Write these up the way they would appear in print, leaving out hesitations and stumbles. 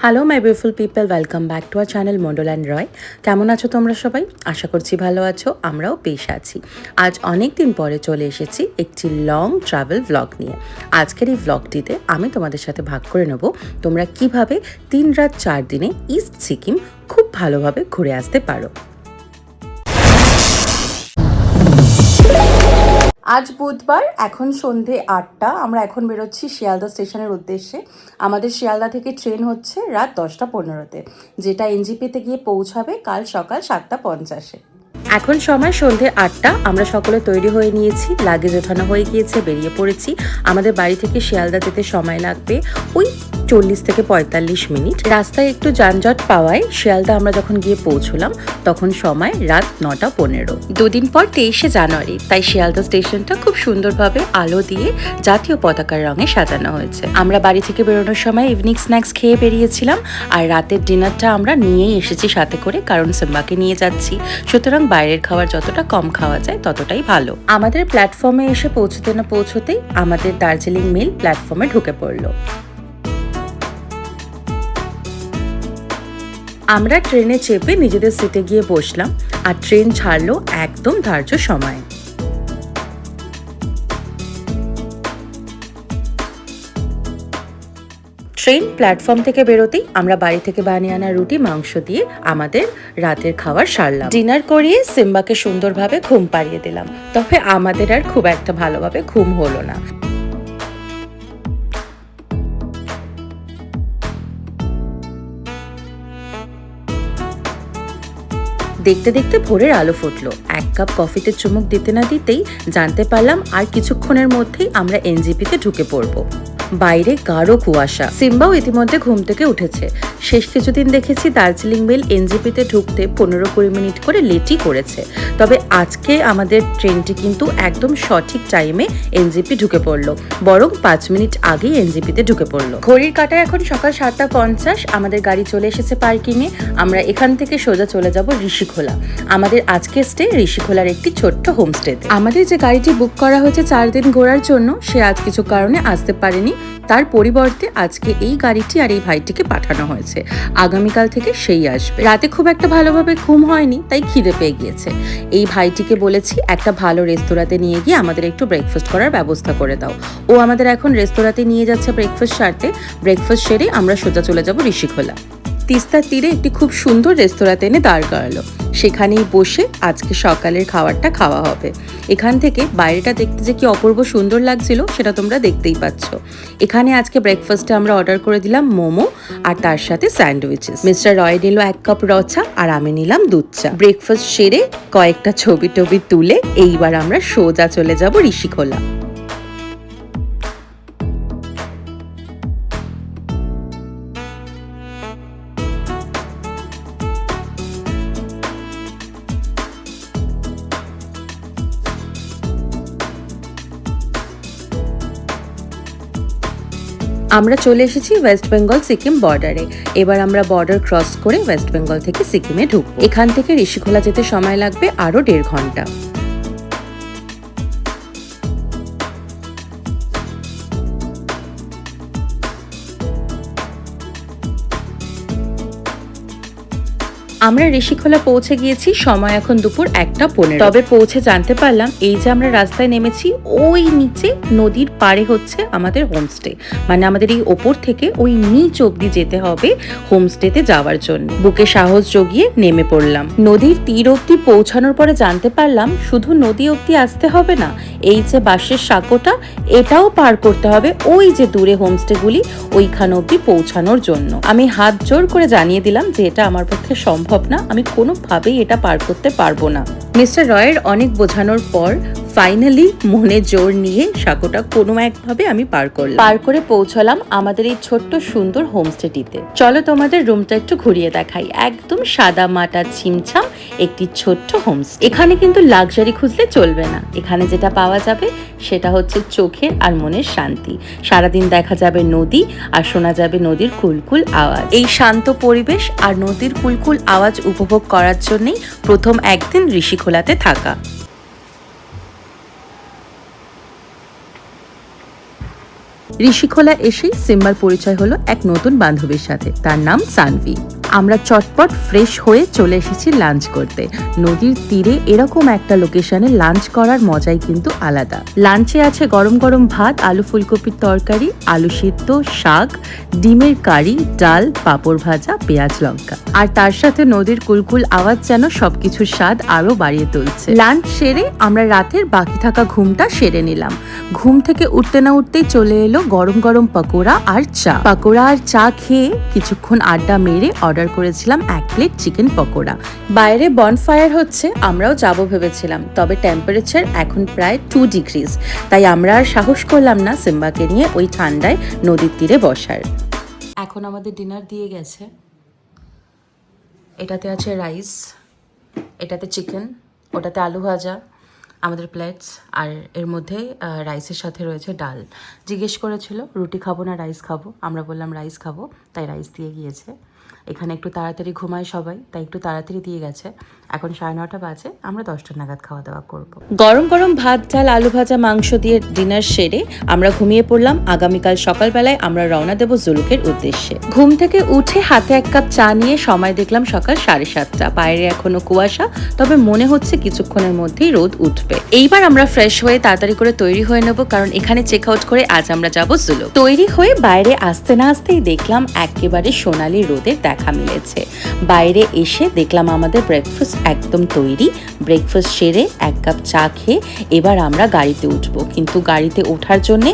Hello my beautiful people, welcome back to our channel Mondal and Roy. কেমন আছো তোমরা সবাই? আশা করছি ভালো আছো, আমরাও বেশ আছি। আজ অনেক দিন পরে চলে এসেছি একটি লং ট্রাভেল ভ্লগ নিয়ে। আজকের এই ভ্লগটিতে আমি তোমাদের সাথে ভাগ করে নেব তোমরা কিভাবে 3 রাত 4 দিনে ইস্ট সিকিম খুব ভালোভাবে ঘুরে আসতে পারো। আজ বুধবার, এখন সন্ধে 8টা। আমরা এখন বেরোচ্ছি শিয়ালদা স্টেশনের উদ্দেশ্যে। আমাদের শিয়ালদা থেকে ট্রেন হচ্ছে রাত 10টা 15-তে, যেটা এনজিপিতে গিয়ে পৌঁছাবে কাল সকাল 7টা 50-এ। এখন সময় সন্ধে 8টা। আমরা সকলে তৈরি হয়ে নিয়েছি, লাগেজ ওঠানো হয়ে গিয়েছে, বেরিয়ে পড়েছি। আমাদের বাড়ি থেকে শিয়ালদা যেতে সময় লাগবে ওই 40 থেকে 45 মিনিট। রাস্তায় একটু যানজট পাওয়ায় শিয়ালদা আমরা যখন গিয়ে পৌঁছলাম তখন সময় রাত 9টা 15। দুদিন পর 23শে জানুয়ারি, তাই শিয়ালদা স্টেশনটা খুব সুন্দরভাবে আলো দিয়ে জাতীয় পতাকার রঙে সাজানো হয়েছে। আমরা বাড়ি থেকে বেরোনোর সময় ইভিনিং স্ন্যাক্স খেয়ে বেরিয়েছিলাম, আর রাতের ডিনারটা আমরা নিয়েই এসেছি সাথে করে, কারণ সিম্বাকে নিয়ে যাচ্ছি। সুতরাং বাইরের খাবার যতটা কম খাওয়া যায় ততটাই ভালো। আমাদের প্ল্যাটফর্মে এসে পৌঁছতে না পৌঁছতেই আমাদের দার্জিলিং মেল প্ল্যাটফর্মে ঢুকে পড়লো। আমরা ট্রেনে চেপে নিজেদের সিটে গিয়ে বসলাম, আর ট্রেন ছাড়লো একদম ধার্য সময়। ট্রেন প্ল্যাটফর্ম থেকে বেরোতেই আমরা বাড়ি থেকে বানিয়ে আনা রুটি মাংস দিয়ে আমাদের রাতের খাবার সারলাম। ডিনার করিয়ে সিম্বাকে সুন্দরভাবে ঘুম পাড়িয়ে দিলাম, তবে আমাদের আর খুব একটা ভালোভাবে ঘুম হলো না। দেখতে দেখতে ভোরের আলো ফুটলো। 1 কাপ কফিতে চুমুক দিতে না দিতেই জানতে পারলাম আর কিছুক্ষণের মধ্যেই আমরা এনজিপিতে ঢুকে পড়বো। বাইরে গাঢ় কুয়াশা। সিম্বাও ইতিমধ্যে ঘুম থেকে উঠেছে। শেষ কিছুদিন দেখেছি দার্জিলিং মেল এনজিপিতে ঢুকতে 15-20 মিনিট করে লেটই করেছে, তবে আজকে আমাদের ট্রেনটি কিন্তু একদম সঠিক টাইমে এনজিপি ঢুকে পড়লো, বরং 5 মিনিট আগেই এনজিপিতে ঢুকে পড়লো। ঘড়ির কাঁটায় এখন সকাল 7টা 50। আমাদের গাড়ি চলে এসেছে পার্কিংয়ে। আমরা এখান থেকে সোজা চলে যাব ঋষিখোলা। আমাদের আজকে স্টে ঋষিখোলার একটি ছোট্ট হোমস্টেতে। আমাদের যে গাড়িটি বুক করা হয়েছে 4 দিন ঘোরার জন্য, সে আজ কিছু কারণে আসতে পারেনি। তার পরিবর্তে আজকে এই গাড়িটি আর এই ভাইটিকে পাঠানো হয়েছে। আগামীকাল থেকে সেই আসবে। রাতে খুব একটা ভালোভাবে ঘুম হয়নি, তাই খিদে পেয়ে গিয়েছে। এই ভাইটিকে বলেছি একটা ভালো রেস্তোরাঁতে নিয়ে গিয়ে আমাদের একটু ব্রেকফাস্ট করার ব্যবস্থা করে দাও। ও আমাদের এখন রেস্তোরাঁতে নিয়ে যাচ্ছে ব্রেকফাস্ট সারতে। ব্রেকফাস্ট সেরে আমরা সোজা চলে যাব ঋষিখোলা। তিস্তার তীরে একটি খুব সুন্দর রেস্তোরাঁতে এনে দাঁড় করালো। সেখানেই বসে আজকে সকালের খাবারটা খাওয়া হবে। এখান থেকে বাইরেটা দেখতে যে কি অপূর্ব সুন্দর লাগছিল সেটা তোমরা দেখতেই পাচ্ছ। এখানে আজকে ব্রেকফাস্টে আমরা অর্ডার করে দিলাম মোমো আর তার সাথে স্যান্ডউইচেস। মিস্টার রয় নিল 1 কাপ রচা আর আমি নিলাম দুধ চা। ব্রেকফাস্ট সেরে কয়েকটা ছবি টবি তুলে এইবার আমরা সোজা চলে যাব ঋষিখোলা। আমরা চলে এসেছি ওয়েস্ট বেঙ্গল সিকিম বর্ডারে। এবার আমরা বর্ডার ক্রস করে ওয়েস্ট বেঙ্গল থেকে সিকিমে ঢুকবো। এখান থেকে ঋষিখোলা যেতে সময় লাগবে আরো 1.5 ঘন্টা। আমরা ঋষিখোলা পৌঁছে গিয়েছি, সময় এখন দুপুর 1টা 15। তবে পৌঁছে জানতে পারলাম এই যে আমরা রাস্তায় নেমেছি, ওই নিচে নদীর পাড়ে হচ্ছে আমাদের হোমস্টে। মানে আমাদের এই ওপর থেকে ওই নিচ অব্দি যেতে হবে হোমস্টেতে যাওয়ার জন্য। বুকে সাহস জগিয়ে নেমে পড়লাম। নদীর তীর অব্দি পৌঁছানোর পরে জানতে পারলাম শুধু নদী অব্দি আসতে হবে না, এই যে বাঁশের সাঁকোটা এটাও পার করতে হবে ওই যে দূরে হোমস্টেগুলি ওইখান অব্দি পৌঁছানোর জন্য। আমি হাত জোর করে জানিয়ে দিলাম যে এটা আমার পক্ষে সম্ভব না, আমি কোনোভাবেই এটা পার করতে পারবো না। মিস্টার রয়ের অনেক বোঝানোর পর ফাইনালি মনে জোর নিয়ে সাঁকোটা কোনো একভাবে আমি পার করলাম। পার করে পৌঁছলাম আমাদের এই ছোট্ট সুন্দর হোমস্টেটিতে। চলো তোমাদের রুমটা একটু ঘুরিয়ে দেখাই। একদম সাদা মাটা ছিমছাম একটি ছোট্ট হোমস্টে। এখানে কিন্তু লাক্সারি খুঁজলে চলবে না। এখানে যেটা পাওয়া যাবে সেটা হচ্ছে চোখের আর মনের শান্তি। সারাদিন দেখা যাবে নদী আর শোনা যাবে নদীর কুলকুল আওয়াজ। এই শান্ত পরিবেশ আর নদীর কুলকুল আওয়াজ উপভোগ করার জন্যই প্রথম একদিন ঋষিখোলাতে থাকা। ঋষিখোলা এসেই সিম্বার পরিচয় হলো এক নতুন বান্ধবীর সাথে, তার নাম সানভি। আমরা চটপট ফ্রেশ হয়ে চলে এসেছি লাঞ্চ করতে। নদীর তীরে এরকম একটা লোকেশনে লাঞ্চ করার মজাই কিন্তু আলাদা। লাঞ্চে আছে গরম গরম ভাত, আলু ফুলকপির তরকারি, আলু সিদ্ধ, শাক, ডিমের কারি, ডাল, পাঁপড় ভাজা, পেঁয়াজ লঙ্কা। আর তার সাথে নদীর কুলকুল আওয়াজ যেন সবকিছুর স্বাদ আরো বাড়িয়ে তুলছে। লাঞ্চ সেরে আমরা রাতের বাকি থাকা ঘুমটা সেরে নিলাম। ঘুম থেকে উঠতে না উঠতেই চলে এলো গরম গরম পকোড়া আর চা। পকোড়া আর চা খেয়ে কিছুক্ষণ আড্ডা মেরে অর্ডার করেছিলাম 1 প্লেট চিকেন পকোড়া। বাইরে বনফায়ার হচ্ছে, আমরাও যাবো ভেবেছিলাম, তবে টেম্পারেচার এখন প্রায় 2 ডিগ্রিজ, তাই আমরা আর সাহস করলাম না সিম্বাকে নিয়ে ওই ঠান্ডায় নদীর তীরে বসার। এখন আমাদের ডিনার দিয়ে গেছে। এটাতে আছে রাইস, এটাতে চিকেন, ওটাতে আলু ভাজা, আমাদের প্লেটস, আর এর মধ্যে রাইসের সাথে রয়েছে ডাল। জিজ্ঞেস করেছিল রুটি খাবো না রাইস খাবো, আমরা বললাম রাইস খাবো, তাই রাইস দিয়ে গিয়েছে। এখানে একটু তাড়াতাড়ি ঘুমায় সবাই, তাই একটু তাড়াতাড়ি দিয়ে গেছে। এখন 9:30 বাজে, আমরা 10টা নাগাদ খাওয়া দাওয়া করবো। গরম গরম ভাত, ডাল, আলু ভাজা, মাংস দিয়ে ডিনার সেরে আমরা ঘুমিয়ে পড়লাম। আগামীকাল সকালবেলায় আমরা রওনা দেব জুলুকের উদ্দেশ্যে। ঘুম থেকে উঠে হাতে 1 কাপ চা নিয়ে সময় দেখলাম সকাল 7:30। বাইরে এখনো কুয়াশা, তবে মনে হচ্ছে কিছুক্ষণের মধ্যেই রোদ উঠবে। এইবার আমরা ফ্রেশ হয়ে তাড়াতাড়ি করে তৈরি হয়ে নেব, কারণ এখানে চেক আউট করে আজ আমরা যাব জুলুক। তৈরি হয়ে বাইরে আসতে না আসতেই দেখলাম একেবারে সোনালি রোদের দেখা মিলেছে। বাইরে এসে দেখলাম আমাদের ব্রেকফাস্ট একদম তৈরি। ব্রেকফাস্ট সেরে 1 কাপ চা খেয়ে এবার আমরা গাড়িতে উঠবো, কিন্তু গাড়িতে ওঠার জন্য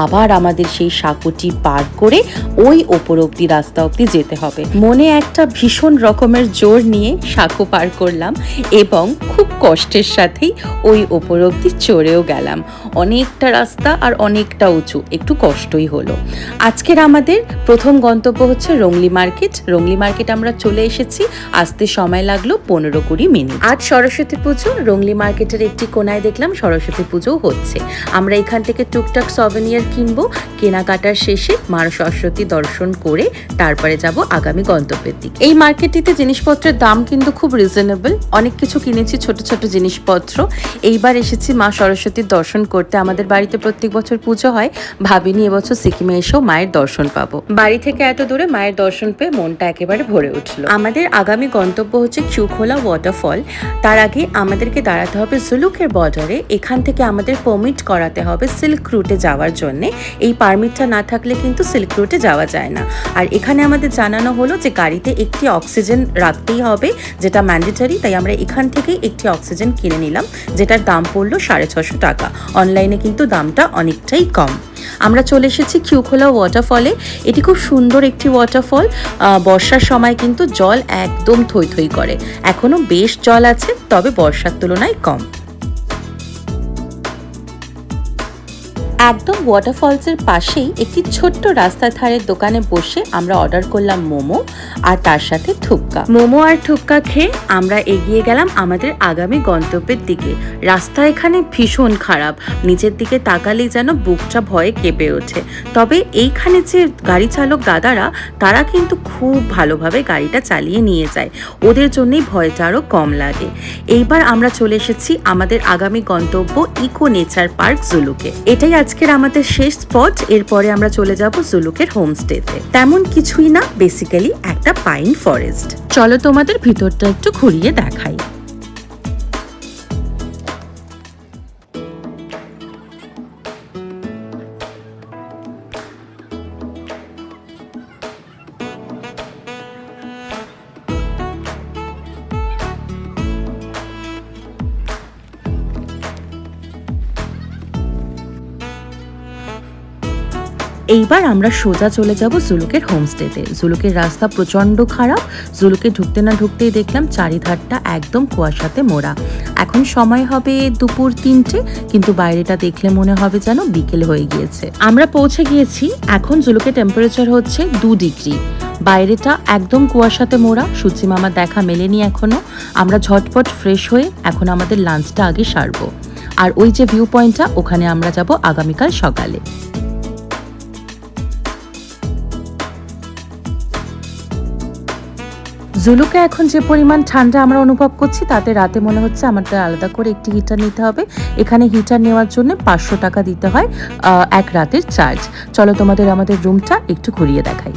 আবার আমাদের সেই সাঁকুটি পার করে ওই ওপর অব্দি রাস্তা অব্দি যেতে হবে। মনে একটা ভীষণ রকমের জোর নিয়ে সাঁকো পার করলাম এবং খুব কষ্টের সাথেই ওই ওপর অব্দি চড়েও গেলাম। অনেকটা রাস্তা আর অনেকটা উঁচু, একটু কষ্টই হলো। আজকের আমাদের প্রথম গন্তব্য হচ্ছে রংলি মার্কেট। রংলি মার্কেট আমরা চলে এসেছি, আসতে সময় লাগলো 15-20 মিনিট। আজ সরস্বতী পুজো, রংলি মার্কেটের একটি কোনায় দেখলাম সরস্বতী পুজো হচ্ছে। আমরা এখান থেকে টুকটাক সভেনিয়ার কিনবো। কেনাকাটার শেষে মা সরস্বতী দর্শন করে তারপরে যাব আগামী গন্তব্যের দিকে। এই মার্কেটটিতে জিনিসপত্রের দাম কিন্তু খুব রিজনেবল। অনেক কিছু কিনেছি, ছোট ছোট জিনিসপত্র। এইবার এসেছি মা সরস্বতীর দর্শন করতে। আমাদের বাড়িতে প্রত্যেক বছর পুজো হয়, ভাবিনি এবছর সিকিমে এসেও মায়ের দর্শন পাবো। বাড়ি থেকে এত দূরে মায়ের দর্শন পেয়ে মনটা একেবারে ভরে উঠলো। আমাদের আগামী গন্তব্য হচ্ছে কিউখোলা ওয়াটারফল। তার আগে আমাদেরকে দাঁড়াতে হবে জুলুকের বর্ডারে। এখান থেকে আমাদের পারমিট করাতে হবে সিল্ক রুটে যাওয়ার জন্য। এই পারমিটটা না থাকলে কিন্তু সিল্ক রুটে যাওয়া যায় না। আর এখানে আমাদের জানানো হলো যে গাড়িতে একটি অক্সিজেন রাখতেই হবে, যেটা ম্যান্ডেটরি। তাই আমরা এখান থেকেই একটি অক্সিজেন কিনে নিলাম, যেটার দাম পড়লো 650 টাকা। অনলাইনে কিন্তু দামটা অনেকটাই কম। আমরা চলে এসেছি কিউখোলা ওয়াটারফলে। এটি খুব সুন্দর একটি ওয়াটারফল। বর্ষার সময় কিন্তু জল একদম থই থই করে। এখনো বেশ জল আছে, তবে বর্ষার তুলনায় কম। একদম ওয়াটারফলসের পাশেই একটি ছোট্ট রাস্তার ধারের দোকানে বসে আমরা অর্ডার করলাম মোমো আর তার সাথে ঠুক্কা। মোমো আর ঠুক্কা খেয়ে আমরা এগিয়ে গেলাম আমাদের আগামী গন্তব্যের দিকে। রাস্তা এখানে ভীষণ খারাপ, নিচের দিকে তাকালেই যেন বুকটা ভয়ে কেঁপে ওঠে। তবে এইখানে যে গাড়ি চালক দাদারা, তারা কিন্তু খুব ভালোভাবে গাড়িটা চালিয়ে নিয়ে যায়, ওদের জন্যই ভয়টা আরও কম লাগে। এইবার আমরা চলে এসেছি আমাদের আগামী গন্তব্য ইকো নেচার পার্ক জুলুকে। এটাই আজকের আমাদের শেষ স্পট। এরপরে আমরা চলে যাব জুলুকের হোমস্টেতে। তেমন কিছুই না, বেসিক্যালি একটা পাইন ফরেস্ট। চলো তোমাদের ভিতরটা একটু ঘুরিয়ে দেখাই। এইবার আমরা সোজা চলে যাব জুলুকের হোমস্টেতে। জুলুকের রাস্তা প্রচণ্ড খারাপ। জুলুকে ঢুকতে না ঢুকতেই দেখলাম চারিধারটা একদম কুয়াশাতে মোড়া। এখন সময় হবে দুপুর 3টে, কিন্তু বাইরেটা দেখলে মনে হবে যেন বিকেল হয়ে গিয়েছে। আমরা পৌঁছে গিয়েছি। এখন জুলুকের টেম্পারেচার হচ্ছে 2 ডিগ্রি। বাইরেটা একদম কুয়াশাতে মোড়া, সূর্যি মামার দেখা মেলেনি এখনো। আমরা ঝটপট ফ্রেশ হয়ে এখন আমাদের লাঞ্চটা আগে সারবো। আর ওই যে ভিউ পয়েন্টটা, ওখানে আমরা যাব আগামীকাল সকালে। জুলুকে এখন যে পরিমাণ ঠান্ডা আমরা অনুভব করছি তাতে রাতে মনে হচ্ছে আমাদের আলাদা করে একটি হিটার নিতে হবে। এখানে হিটার নেওয়ার জন্য 500 টাকা দিতে হয় এক রাতের চার্জ। চলো তোমাদের আমাদের রুমটা একটু ঘুরিয়ে দেখাই।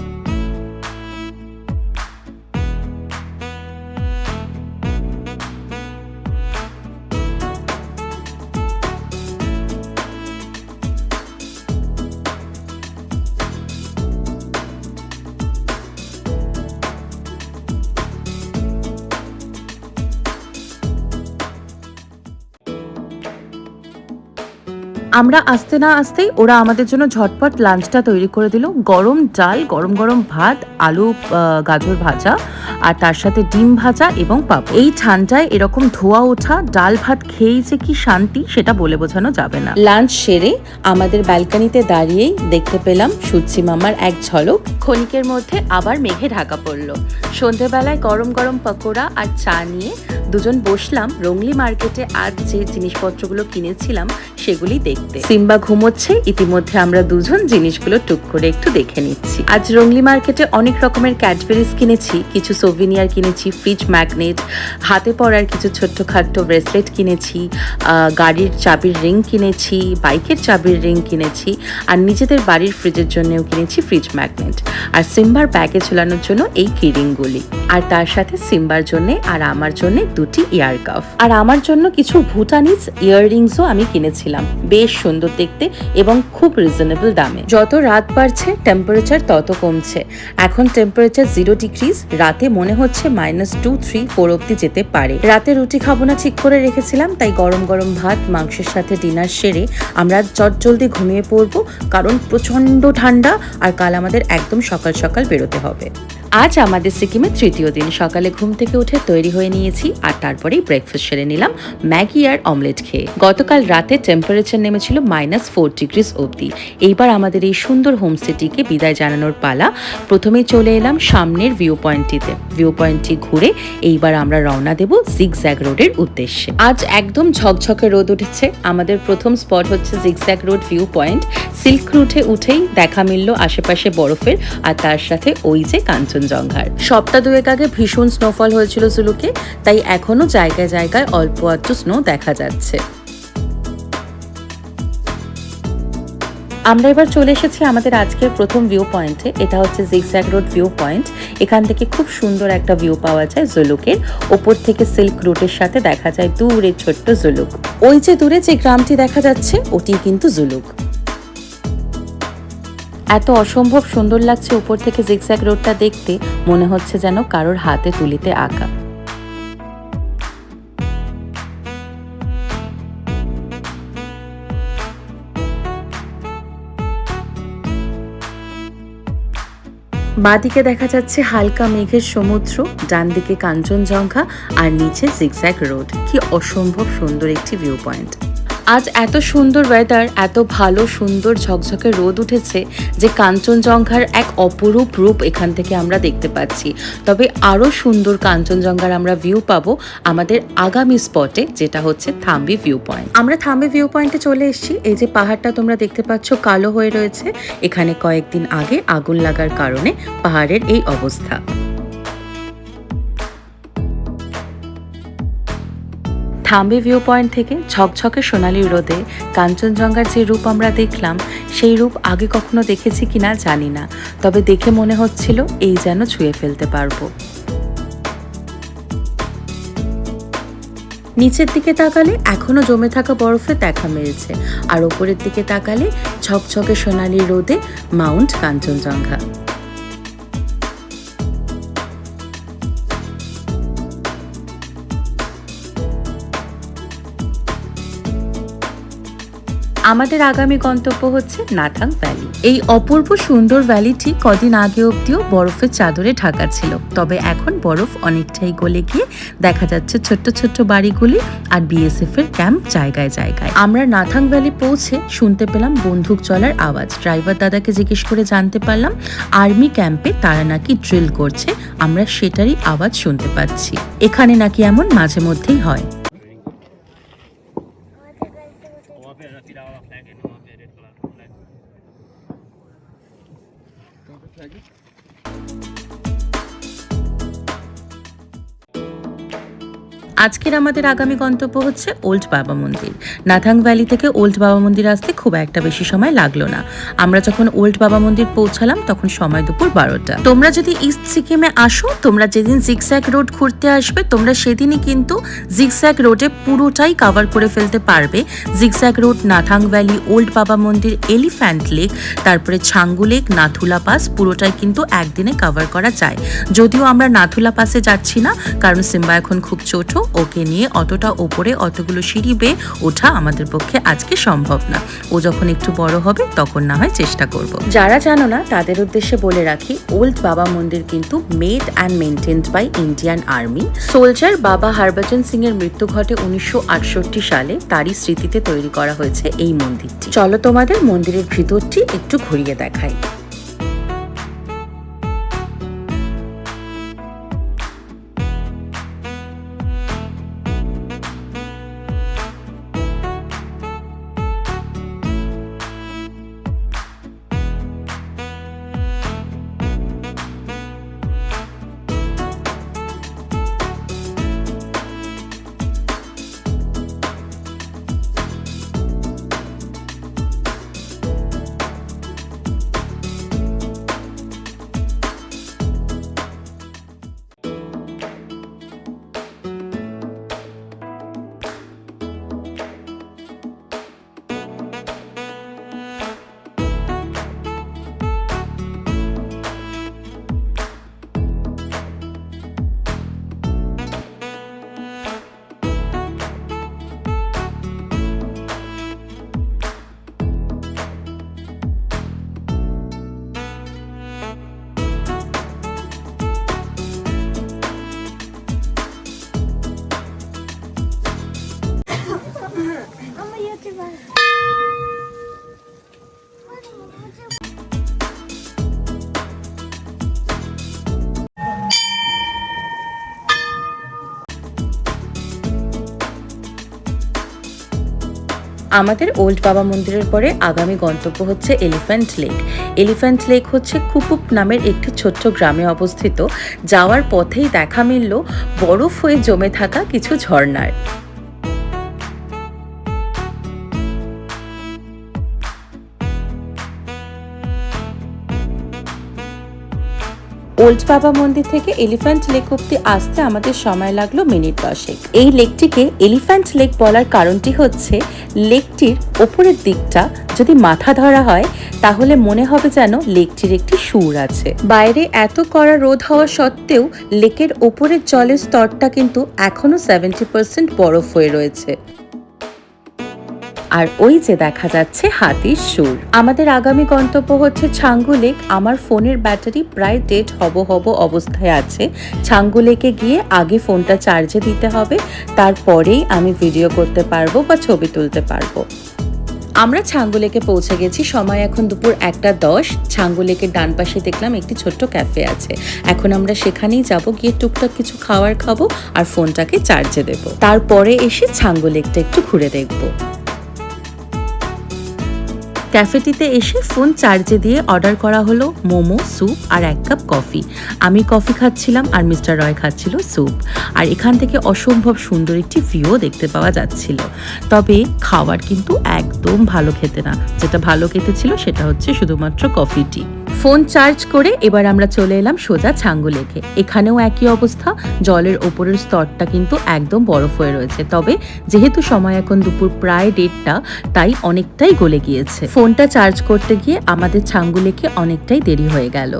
আমরা আসতে না আসতেই ওরা আমাদের জন্য ঝটপট লাঞ্চটা তৈরি করে দিল। গরম ডাল, গরম গরম ভাত, আলু গাজর ভাজা আর তার সাথে ডিম ভাজা এবং পাপ। এই ঠান্ডায় এরকম ধোয়া ওঠা ডাল ভাত খেয়েই যে কি শান্তি সেটা বলে বোঝানো যাবে না। লাঞ্চ সেরে আমাদের ব্যালকনিতে দাঁড়িয়েই দেখতে পেলাম সূর্যি মামার এক ঝলক। ক্ষণিকের মধ্যে আবার মেঘে ঢাকা পড়ল। সন্ধেবেলায় গরম গরম পকোড়া আর চা নিয়ে দুজন বসলাম রংলি মার্কেটে। আজ যে জিনিসপত্রগুলো কিনেছিলাম সেগুলি দেখতে। সিম্বা ঘুমোচ্ছে, ইতিমধ্যে আমরা দুজন জিনিসগুলো টুক করে একটু দেখে নিচ্ছি। আজ রংলি মার্কেটে অনেক রকমের ক্যাডবেরিজ কিনেছি, কিছু সোভিনিয়ার কিনেছি, ফ্রিজ ম্যাগনেট, হাতে পরার কিছু ছোট্টখাট্ট ব্রেসলেট কিনেছি, গাড়ির চাবির রিং কিনেছি, বাইকের চাবির রিং কিনেছি, আর নিজেদের বাড়ির ফ্রিজের জন্যও কিনেছি ফ্রিজ ম্যাগনেট, আর সিম্বার ব্যাগে ঝোলানোর জন্য এই কি রিংগুলি, আর তার সাথে সিম্বার জন্য আর আমার জন্য দুটি ইয়ার কাফ, আর আমার জন্য কিছু ভুটানিজ ইয়াররিংসও আমি কিনেছিলাম। বেশ সুন্দর দেখতে এবং খুব রিজনেবল দামে। যত রাত বাড়ছে টেম্পারেচার তত কমছে। এখন টেম্পারেচার 0 ডিগ্রিজ, রাতে মনে হচ্ছে -2, 3, 4 অব্দি যেতে পারে। রাতে রুটি খাবো না ঠিক করে রেখেছিলাম, তাই গরম গরম ভাত মাংসের সাথে ডিনার সেরে আমরা চটজলদি ঘুমিয়ে পড়বো, কারণ প্রচন্ড ঠান্ডা আর কাল আমাদের একদম সকাল সকাল বেরোতে হবে। আজ আমাদের সিকিমের 3য় দিন। সকালে ঘুম থেকে উঠে তৈরি হয়ে নিয়েছি আর তারপরেই ব্রেকফাস্ট সেরে নিলাম ম্যাগি আর অমলেট খেয়ে। গতকাল রাতে টেম্পারেচার নেমেছিল -4 ডিগ্রিজ অবধি। এইবার আমাদের এই সুন্দর হোমস্টেটিকে বিদায় জানানোর পালা। প্রথমেই চলে এলাম সামনের ভিউ পয়েন্টটিতে। ভিউ পয়েন্টটি ঘুরে এইবার আমরা রওনা দেব জিগজ্যাগ রোডের উদ্দেশ্যে। আজ একদম ঝকঝকে রোদ উঠেছে। আমাদের প্রথম স্পট হচ্ছে zigzag road view point. Silk রুটে উঠেই দেখা মিলল আশেপাশে বরফের, আর তার সাথে ওই যে কাঞ্চনজঙ্ঘার। সপ্তাহ দুয়েক আগে ভীষণ স্নোফল হয়েছিল জুলুকে, তাই এখনো জায়গায় জায়গায় অল্প একটু স্নো দেখা যাচ্ছে। আমরা এবার চলে এসেছি আমাদের আজকের প্রথম ভিউ পয়েন্টে। এটা হচ্ছে জিগজ্যাগ রোড ভিউ পয়েন্ট। এখান থেকে খুব সুন্দর একটা ভিউ পাওয়া যায় জুলুকের। ওপর থেকে সিল্ক রুটের সাথে দেখা যায় দূরে ছোট্ট জুলুক। ওই যে দূরে যে গ্রামটি দেখা যাচ্ছে ওটি কিন্তু জুলুক। এত অসম্ভব সুন্দর লাগছে উপর থেকে জিগজ্যাগ রোডটা দেখতে, মনে হচ্ছে যেন কারোর হাতে তুলিতে আঁকা। বাঁদিকে দেখা যাচ্ছে হালকা মেঘের সমুদ্র, ডান দিকে কাঞ্চনজঙ্ঘা আর নিচে জিগজ্যাগ রোড। কি অসম্ভব সুন্দর একটি ভিউ পয়েন্ট। আজ এত সুন্দর ওয়েদার, এত ভালো সুন্দর ঝকঝকে রোদ উঠেছে যে কাঞ্চনজঙ্ঘার এক অপরূপ রূপ এখান থেকে আমরা দেখতে পাচ্ছি। তবে আরও সুন্দর কাঞ্চনজঙ্ঘার আমরা ভিউ পাবো আমাদের আগামী স্পটে, যেটা হচ্ছে থাম্বি ভিউ পয়েন্ট। আমরা থাম্বি ভিউ পয়েন্টে চলে এসেছি। এই যে পাহাড়টা তোমরা দেখতে পাচ্ছ কালো হয়ে রয়েছে, এখানে কয়েকদিন আগে আগুন লাগার কারণে পাহাড়ের এই অবস্থা। থাম্বি ভিউ পয়েন্ট থেকে ঝকঝকে সোনালি রোদে কাঞ্চনজঙ্ঘার যে রূপ আমরা দেখলাম, সেই রূপ আগে কখনো দেখেছি কিনা জানি না, তবে দেখে মনে হচ্ছিল এই যেন ছুঁয়ে ফেলতে পারবো। নিচের দিকে তাকালে এখনো জমে থাকা বরফে দেখা মিলছে, আর ওপরের দিকে তাকালে ঝকঝকে সোনালি রোদে মাউন্ট কাঞ্চনজঙ্ঘা। আমাদের আগামী গন্তব্য হচ্ছে নাথাং ভ্যালি। এই অপূর্ব সুন্দর ভ্যালিটি কদিন আগে অবধিও বরফের চাদরে ঢাকা ছিল, তবে এখন বরফ অনেকটাই গলে গিয়ে দেখা যাচ্ছে ছোট্ট ছোট্ট বাড়িগুলি আর বিএসএফ এর ক্যাম্প জায়গায় জায়গায়। আমরা নাথাং ভ্যালি পৌঁছে শুনতে পেলাম বন্দুক চলার আওয়াজ। ড্রাইভার দাদাকে জিজ্ঞেস করে জানতে পারলাম আর্মি ক্যাম্পে তারা নাকি ড্রিল করছে, আমরা সেটারই আওয়াজ শুনতে পাচ্ছি। এখানে নাকি এমন মাঝে মধ্যেই হয়। আজকের আমাদের আগামী গন্তব্য হচ্ছে ওল্ড বাবা মন্দির। নাথাং ভ্যালি থেকে ওল্ড বাবা মন্দির আসতে খুব একটা বেশি সময় লাগলো না। আমরা যখন ওল্ড বাবা মন্দির পৌঁছালাম তখন সময় দুপুর 12টা। তোমরা যদি ইস্ট সিকিমে আসো, তোমরা যেদিন জিগজ্যাগ রোড ঘুরতে আসবে, তোমরা সেদিনই কিন্তু জিগজ্যাগ রোডে পুরোটাই কভার করে ফেলতে পারবে। Zigzag road, Nathang valley, old Baba মন্দির, এলিফ্যান্ট লেক, তারপরে ছাঙ্গু লেক, নাথুলা পাস, পুরোটাই কিন্তু একদিনে কভার করা যায়। যদিও আমরা নাথুলা পাসে যাচ্ছি না, কারণ সিম্বা এখন খুব ছোট, ওকে নিয়ে অতটা ওপরে অতগুলো সিঁড়ি বেয়ে ওঠা আমাদের পক্ষে আজকে সম্ভব না। ও যখন একটু বড় হবে তখন না হয় চেষ্টা করব। যারা জানো না তাদের উদ্দেশ্যে বলে রাখি, ওল্ড বাবা মন্দির কিন্তু made and maintained by Indian Army. Soldier Baba Harbhajan Singh এর মৃত্যু ঘটে 1968 সালে। তারই স্মৃতিতে তৈরি করা হয়েছে এই মন্দিরটি। চলো তোমাদের মন্দিরের ভিতরটি একটু ঘুরিয়ে দেখাই। আমাদের ওল্ড বাবা মন্দিরের পরে আগামী গন্তব্য হচ্ছে এলিফ্যান্ট লেক। এলিফ্যান্ট লেক হচ্ছে কুপুপ নামের একটি ছোট্ট গ্রামে অবস্থিত। যাওয়ার পথেই দেখা মিলল বরফ হয়ে জমে থাকা কিছু ঝর্ণার। ওল্ড বাবা মন্দির থেকে এলিফ্যান্ট লেক অব্দি আসতে আমাদের সময় লাগলো মিনিট 10। এই লেকটিকে এলিফ্যান্ট লেক বলার কারণটি হচ্ছে লেকটির ওপরের দিকটা যদি মাথা ধরা হয় তাহলে মনে হবে যেন লেকটির একটি সুর আছে। বাইরে এত কড়া রোদ হওয়া সত্ত্বেও লেকের ওপরের জলের স্তরটা কিন্তু এখনো 70% বরফ হয়ে রয়েছে। আর ওই যে দেখা যাচ্ছে হাতির সুর। আমাদের আগামী গন্তব্য হচ্ছে ছাঙ্গু লেক। আমার ফোনের ব্যাটারি প্রায় ডেড হব অবস্থায় আছে। ছাঙ্গু লেকে গিয়ে আগে ফোনটা চার্জে দিতে হবে, তারপরেই আমি ভিডিও করতে পারবো বা ছবি তুলতে পারবো। আমরা ছাঙ্গু লেকে পৌঁছে গেছি। সময় এখন দুপুর 1:10। ছাঙ্গু লেকের ডান পাশে দেখলাম একটি ছোট্ট ক্যাফে আছে। এখন আমরা সেখানেই যাব, গিয়ে টুকটাক কিছু খাবার খাবো আর ফোনটাকে চার্জে দেব। তারপরে এসে ছাঙ্গু লেকটা একটু ঘুরে দেখবো। ক্যাফেটিতে এসে ফোন চার্জে দিয়ে অর্ডার করা হলো মোমো, স্যুপ আর 1 কাপ কফি। আমি কফি খাচ্ছিলাম আর মিস্টার রয় খাচ্ছিল স্যুপ। আর এখান থেকে অসম্ভব সুন্দর একটি ভিউও দেখতে পাওয়া যাচ্ছিল। তবে খাবার কিন্তু একদম ভালো খেতে না। যেটা ভালো খেতে ছিল সেটা হচ্ছে শুধুমাত্র কফিটি। ফোন চার্জ করে এবার আমরা চলে এলাম সোজা ছাঙ্গু লেকে। এখানেও একই অবস্থা, জলের ওপরের স্তরটা কিন্তু একদম বরফ হয়ে রয়েছে। তবে যেহেতু সময় এখন দুপুর প্রায় 1:30, তাই অনেকটাই গলে গিয়েছে। ফোনটা চার্জ করতে গিয়ে আমাদের ছাঙ্গু লেকে অনেকটাই দেরি হয়ে গেল।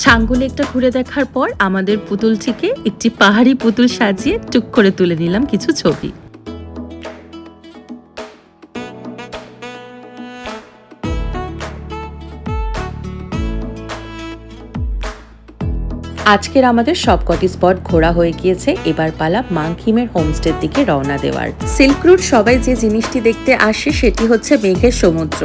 ছাঙ্গু লেকটা ঘুরে দেখার পর আমাদের পুতুলটিকে একটি পাহাড়ি পুতুল সাজিয়ে টুক করে তুলে নিলাম কিছু ছবি। আজকের আমাদের সবকটি স্পট ঘোরা হয়ে গিয়েছে, এবার পালা মাংখিমের হোমস্টের দিকে রওনা দেওয়ার। সিল্ক রুট সবাই যে জিনিসটি দেখতে আসে সেটি হচ্ছে মেঘের সমুদ্র।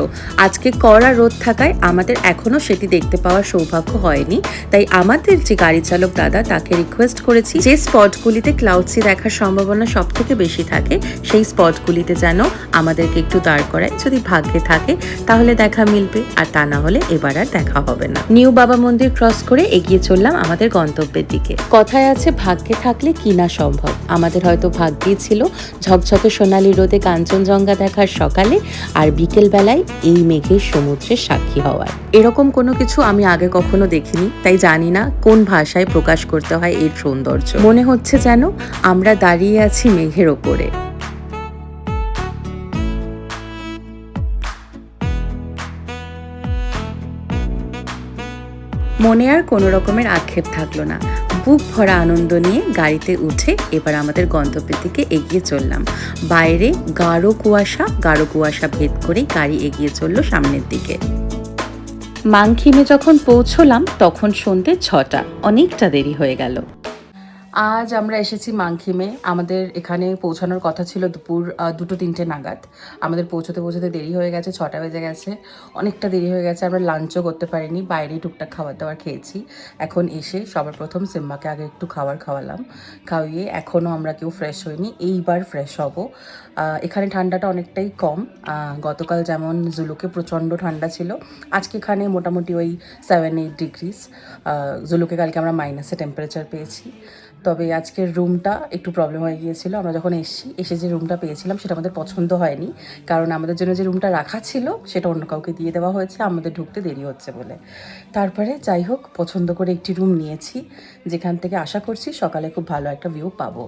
আজকে কড়া রোদ থাকায় আমাদের এখনো সেটি দেখতে পাওয়ার সৌভাগ্য হয়নি, তাই আমাদের যে গাড়ি চালক দাদা তাকে রিকোয়েস্ট করেছি যে স্পটগুলিতে ক্লাউড সি দেখার সম্ভাবনা সব থেকে বেশি থাকে সেই স্পটগুলিতে যেন আমাদেরকে একটু দাঁড় করায়। যদি ভাগ্যে থাকে তাহলে দেখা মিলবে, আর তা না হলে এবার আর দেখা হবে না। নিউ বাবা মন্দির ক্রস করে এগিয়ে চললাম আমাদের গন্তব্যের দিকে। কথায় আছে ভাগ্যে থাকলে কি না সম্ভব। আমাদের হয়তো ভাগ্যেই ছিল ঝকঝকে সোনালী রোদে কাঞ্চনজঙ্ঘা দেখার সকালে, আর বিকেল বেলায় এই মেঘের সমুদ্রের সাক্ষী হওয়ার। এরকম কোনো কিছু আমি আগে কখনো দেখিনি, তাই জানি না কোন ভাষায় প্রকাশ করতে হয় এর সৌন্দর্য। মনে হচ্ছে যেন আমরা দাঁড়িয়ে আছি মেঘের ওপরে। মনে আর কোনো রকমের আক্ষেপ থাকলো না, বুক ভরা আনন্দ নিয়ে গাড়িতে উঠে এবার আমাদের গন্তব্যের দিকে এগিয়ে চললাম। বাইরে গাঢ় কুয়াশা ভেদ করেই গাড়ি এগিয়ে চললো সামনের দিকে। মাংখিমে যখন পৌঁছলাম তখন সন্ধ্যে 6টা, অনেকটা দেরি হয়ে গেল। আজ আমরা এসেছি মাংখিমে। আমাদের এখানে পৌঁছানোর কথা ছিল দুপুর 2-3টে নাগাদ। আমাদের পৌঁছতে দেরি হয়ে গেছে, 6টা বেজে গেছে, অনেকটা দেরি হয়ে গেছে। আমরা লাঞ্চও করতে পারিনি, বাইরেই টুকটাক খাবার দাবার খেয়েছি। এখন এসে সবার প্রথম সিম্বাকে আগে একটু খাওয়ালাম, খাইয়ে এখনও আমরা কেউ ফ্রেশ হইনি, এইবার ফ্রেশ হব। এখানে ঠান্ডাটা অনেকটাই কম। গতকাল যেমন জুলুকে প্রচণ্ড ঠান্ডা ছিল, আজকে এখানে মোটামুটি ওই 7-8 ডিগ্রিস। জুলুকে কালকে আমরা মাইনাসে টেম্পারেচার পেয়েছি। তবে আজকের রুমটা একটু প্রবলেম হয়ে গিয়েছিল। আমরা যখন এসে যে রুমটা পেয়েছিলাম সেটা আমাদের পছন্দ হয়নি, কারণ আমাদের জন্য যে রুমটা রাখা ছিল সেটা অন্য কাউকে দিয়ে দেওয়া হয়েছে আমাদের ঢুকতে দেরি হচ্ছে বলে। তারপরে যাই হোক পছন্দ করে একটি রুম নিয়েছি, যেখান থেকে আশা করছি সকালে খুব ভালো একটা ভিউ পাবো।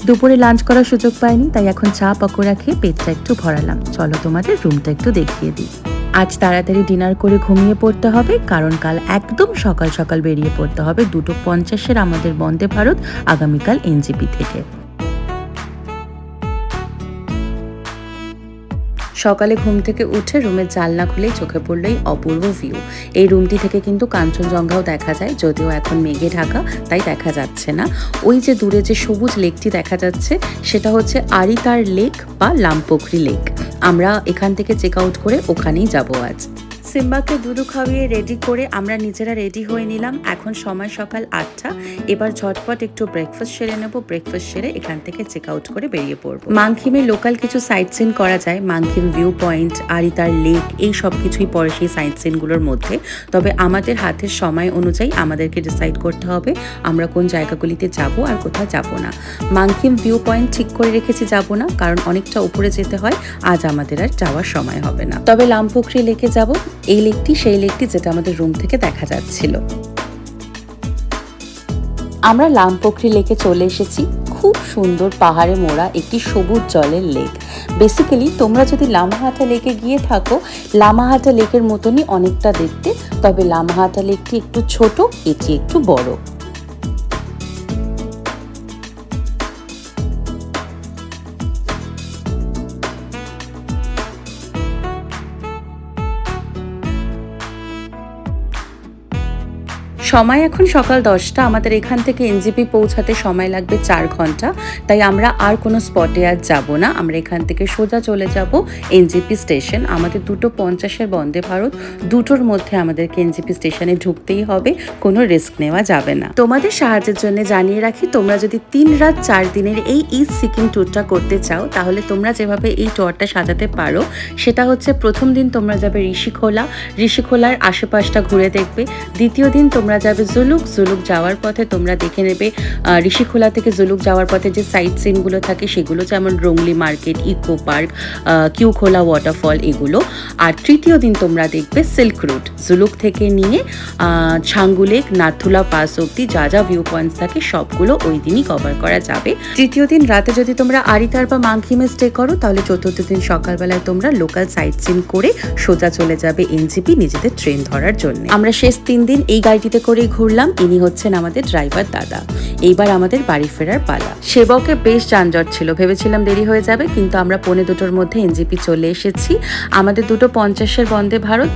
দুপুরে লাঞ্চ করার সুযোগ পাইনি, তাই এখন চা পকোড়া খেয়ে পেটটা একটু ভরালাম। চলো তোমাদের রুমটা একটু দেখিয়ে দিই। আজ তাড়াতাড়ি ডিনার করে ঘুমিয়ে পড়তে হবে, কারণ কাল একদম সকাল সকাল বেরিয়ে পড়তে হবে 2:50 আমাদের বন্দে ভারত আগামীকাল এনজেপি থেকে। সকালে ঘুম থেকে উঠে রুমের জানলা খুলেই চোখে পড়ল এই অপূর্ব ভিউ। এই রুমটি থেকে কিন্তু কাঞ্চনজঙ্ঘাও দেখা যায়, যদিও এখন মেঘে ঢাকা তাই দেখা যাচ্ছে না। ওই যে দূরে যে সবুজ লেকটি দেখা যাচ্ছে সেটা হচ্ছে আরিতার লেক বা লামপোখরি লেক। আমরা এখান থেকে চেক আউট করে ওখানেই যাব আজ। সিম্বাকে দুধু খাওয়িয়ে রেডি করে আমরা নিজেরা রেডি হয়ে নিলাম। এখন সময় সকাল 8টা। এবার ঝটপট একটু ব্রেকফাস্ট সেরে নেব। ব্রেকফাস্ট সেরে এখান থেকে চেক আউট করে বেরিয়ে পড়বো। মাংখিমে লোকাল কিছু সাইট সিন করা যায়, মাংখিম ভিউ পয়েন্ট, আরিতার লেক, এই সব কিছুই পড়ে সেই সাইট সিনগুলোর মধ্যে। তবে আমাদের হাতের সময় অনুযায়ী আমাদেরকে ডিসাইড করতে হবে আমরা কোন জায়গাগুলিতে যাব আর কোথাও যাব না। মাংখিম ভিউ পয়েন্ট ঠিক করে রেখেছি যাব না, কারণ অনেকটা উপরে যেতে হয়, আজ আমাদের আর যাওয়ার সময় হবে না। তবে লামপোখরি লেকে যাব, এই লেকটি সেই লেকটি যেটা আমাদের রুম থেকে দেখা যাচ্ছিল। আমরা লামপোখরি লেকে চলে এসেছি। খুব সুন্দর পাহাড়ে মোড়া একটি সবুজ জলের লেক। বেসিক্যালি তোমরা যদি লামাহাটা লেকে গিয়ে থাকো, লামাহাটা লেকের মতনই অনেকটা দেখতে, তবে লামাহাটা লেকটি একটু ছোট, এটি একটু বড়। সময় এখন সকাল 10টা। আমাদের এখান থেকে এনজেপি পৌঁছাতে সময় লাগবে 4 ঘন্টা, তাই আমরা আর কোনো স্পটে আর যাব না। আমরা এখান থেকে সোজা চলে যাব এনজেপি স্টেশন। আমাদের 2:50 বন্দে ভারত, দুটোর মধ্যে আমাদেরকে এনজেপি স্টেশনে ঢুকতেই হবে, কোনো রিস্ক নেওয়া যাবে না। তোমাদের সাহায্যের জন্য জানিয়ে রাখি, তোমরা যদি 3 রাত 4 দিনের এই ইস্ট সিকিম ট্যুরটা করতে চাও, তাহলে তোমরা যেভাবে এই ট্যুরটা সাজাতে পারো সেটা হচ্ছে, প্রথম দিন তোমরা যাবে ঋষিখোলার আশেপাশটা ঘুরে দেখবে। দ্বিতীয় দিন তোমরা যাবে জুলুক যাওয়ার পথে তোমরা দেখে নেবে ঋষিখোলা থেকে জুলুক যাওয়ার পথে যে সাইট সিনগুলো থাকে সেগুলো, যেমন রোংলি মার্কেট, ইকো পার্ক, কিউখোলা ওয়াটারফল, এগুলো। আর তৃতীয় দিন তোমরা দেখবে সিল্ক রুট, জুলুক থেকে নিয়ে ছাঙ্গু লেক, নাথুলা পাস অব্দি যা যা ভিউ পয়েন্টস থাকে সবগুলো ওই দিনই কভার করা যাবে। তৃতীয় দিন রাতে যদি তোমরা আরিতার বা মাংখিমে স্টে করো, তাহলে চতুর্থ দিন সকালবেলায় তোমরা লোকাল সাইট সিন করে সোজা চলে যাবে এনজেপি নিজেদের ট্রেন ধরার জন্য। আমরা শেষ 3 দিন এই গাড়িটিতে করেই ঘুরলাম। ইনি হচ্ছেন আমাদের ড্রাইভার দাদা। এইবার আমাদের বাড়ি ফেরার পালা। সেবকে বেশ যানজট ছিল, ভেবেছিলাম দেরি হয়ে যাবে, কিন্তু আমরা 2:45-র মধ্যে এনজেপি চলে এসেছি। আমাদের 2:50-এর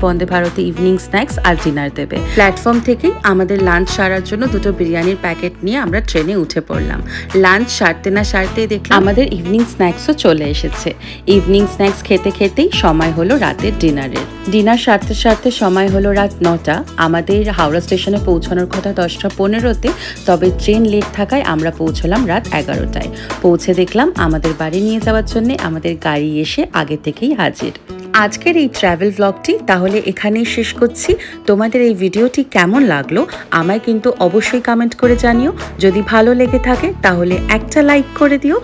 বন্দে ভারতে ইভিনিং স্ন্যাক্স আর ডিনার দেবে। প্ল্যাটফর্ম থেকেই আমাদের লাঞ্চ সারার জন্য 2টো বিরিয়ানির প্যাকেট নিয়ে আমরা ট্রেনে উঠে পড়লাম। লাঞ্চ সারতেই দেখলাম আমাদের ইভিনিং স্ন্যাক্সও চলে এসেছে। ইভিনিং স্ন্যাক্স খেতে খেতেই সময় হলো রাতের ডিনারের। ডিনার সারতে সময় হলো রাত 9টা। আমাদের হাওড়া স্টেশনে পৌঁছানোর কথা 10:15-তে, তবে ট্রেন লেট থাকায় আমরা পৌঁছলাম রাত 11টায়। পৌঁছে দেখলাম আমাদের বাড়ি নিয়ে যাওয়ার জন্য আমাদের গাড়ি এসে আগে থেকেই হাজির। আজকের এই ট্রাভেল ব্লগটি তাহলে এখানেই শেষ করছি। তোমাদের এই ভিডিওটি কেমন লাগলো আমায় কিন্তু অবশ্যই কমেন্ট করে জানিও। যদি ভালো লেগে থাকে তাহলে একটা লাইক করে দিও,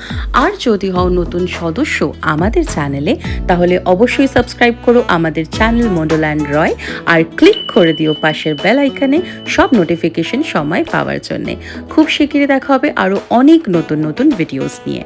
আর যদি হও নতুন সদস্য আমাদের চ্যানেলে তাহলে অবশ্যই সাবস্ক্রাইব করো আমাদের চ্যানেল মন্ডল অ্যান্ড রয়, আর ক্লিক করে দিও পাশের বেল আইকনে সব নোটিফিকেশন সময় পাওয়ার জন্যে। খুব শিগগিরই দেখা হবে আরও অনেক নতুন ভিডিওস নিয়ে।